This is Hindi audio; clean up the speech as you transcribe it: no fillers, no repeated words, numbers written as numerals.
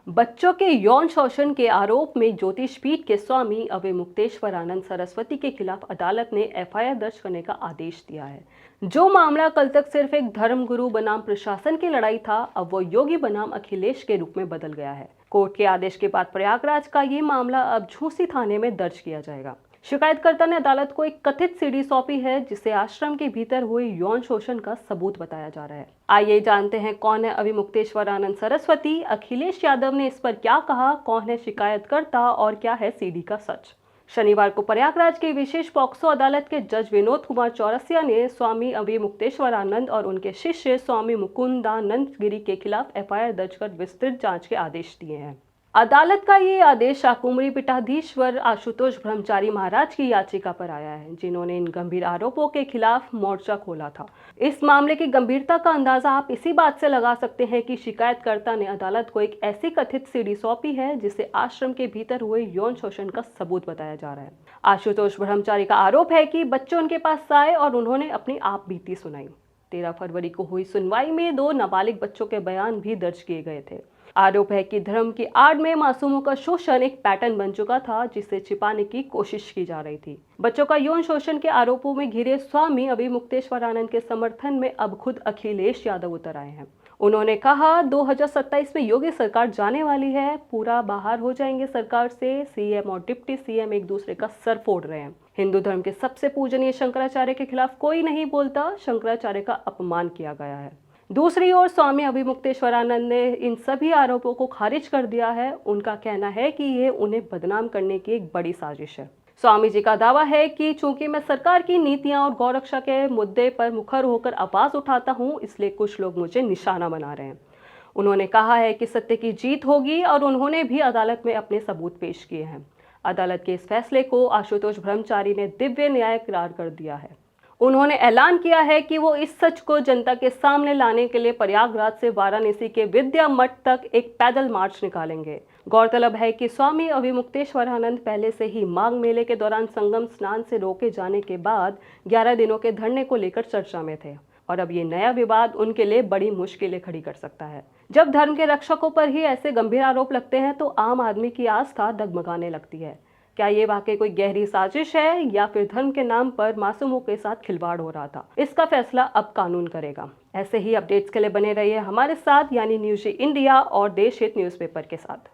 बच्चों के यौन शोषण के आरोप में ज्योतिष पीठ के स्वामी अवधूतेश्वरानंद सरस्वती के खिलाफ अदालत ने एफआईआर दर्ज करने का आदेश दिया है। जो मामला कल तक सिर्फ एक धर्मगुरु बनाम प्रशासन की लड़ाई था, अब वो योगी बनाम अखिलेश के रूप में बदल गया है। कोर्ट के आदेश के बाद प्रयागराज का ये मामला अब झूसी थाने में दर्ज किया जाएगा। शिकायतकर्ता ने अदालत को एक कथित सीडी सौंपी है, जिसे आश्रम के भीतर हुए यौन शोषण का सबूत बताया जा रहा है। आइए जानते हैं कौन है अवधूतेश्वरानंद सरस्वती, अखिलेश यादव ने इस पर क्या कहा, कौन है शिकायतकर्ता और क्या है सीडी का सच। शनिवार को प्रयागराज की विशेष पॉक्सो अदालत के जज विनोद कुमार चौरसिया ने स्वामी अवधूतेश्वरानंद और उनके शिष्य स्वामी मुकुंदानंद गिरी के खिलाफ एफआईआर दर्ज कर विस्तृत जांच के आदेश दिए हैं। अदालत का ये आदेश शाकुंभरी पीठाधीश्वर आशुतोष ब्रह्मचारी महाराज की याचिका पर आया है, जिन्होंने इन गंभीर आरोपों के खिलाफ मोर्चा खोला था। इस मामले की गंभीरता का अंदाजा आप इसी बात से लगा सकते हैं कि शिकायतकर्ता ने अदालत को एक ऐसी कथित सीडी सौंपी है, जिसे आश्रम के भीतर हुए यौन शोषण का सबूत बताया जा रहा है। आशुतोष ब्रह्मचारी का आरोप है कि बच्चे उनके पास आए और उन्होंने अपनी आप बीती सुनाई। 13 फरवरी को हुई सुनवाई में 2 नाबालिग बच्चों के बयान भी दर्ज किए गए थे। आरोप है कि धर्म की आड़ में मासूमों का शोषण एक पैटर्न बन चुका था, जिसे छिपाने की कोशिश की जा रही थी। बच्चों का यौन शोषण के आरोपों में घिरे स्वामी अवधूतेश्वरानंद के समर्थन में अब खुद अखिलेश यादव उतर आए हैं। उन्होंने कहा, 2027 में योगी सरकार जाने वाली है, पूरा बाहर हो जाएंगे सरकार से। सीएम और डिप्टी सीएम एक दूसरे का सर फोड़ रहे हैं। हिंदू धर्म के सबसे पूजनीय शंकराचार्य के खिलाफ कोई नहीं बोलता, शंकराचार्य का अपमान किया गया है। दूसरी ओर स्वामी अवधूतेश्वरानंद ने इन सभी आरोपों को खारिज कर दिया है। उनका कहना है कि ये उन्हें बदनाम करने की एक बड़ी साजिश है। स्वामी जी का दावा है कि चूंकि मैं सरकार की नीतियां और गौरक्षा के मुद्दे पर मुखर होकर आवाज उठाता हूं, इसलिए कुछ लोग मुझे निशाना बना रहे हैं। उन्होंने कहा है कि सत्य की जीत होगी और उन्होंने भी अदालत में अपने सबूत पेश किए हैं। अदालत के इस फैसले को आशुतोष ब्रह्मचारी ने दिव्य न्याय करार कर दिया है। उन्होंने ऐलान किया है कि वो इस सच को जनता के सामने लाने के लिए प्रयागराज से वाराणसी के विद्या मठ तक एक पैदल मार्च निकालेंगे। गौरतलब है कि स्वामी अवधूतेश्वरानंद पहले से ही माघ मेले के दौरान संगम स्नान से रोके जाने के बाद 11 दिनों के धरने को लेकर चर्चा में थे, और अब ये नया विवाद उनके लिए बड़ी मुश्किलें खड़ी कर सकता है। जब धर्म के रक्षकों पर ही ऐसे गंभीर आरोप लगते हैं, तो आम आदमी की आस्था डगमगाने लगती है। क्या ये वाकई कोई गहरी साजिश है, या फिर धर्म के नाम पर मासूमों के साथ खिलवाड़ हो रहा था? इसका फैसला अब कानून करेगा। ऐसे ही अपडेट्स के लिए बने रहिए हमारे साथ, यानी न्यूज़ इंडिया और देश हित न्यूज़पेपर के साथ।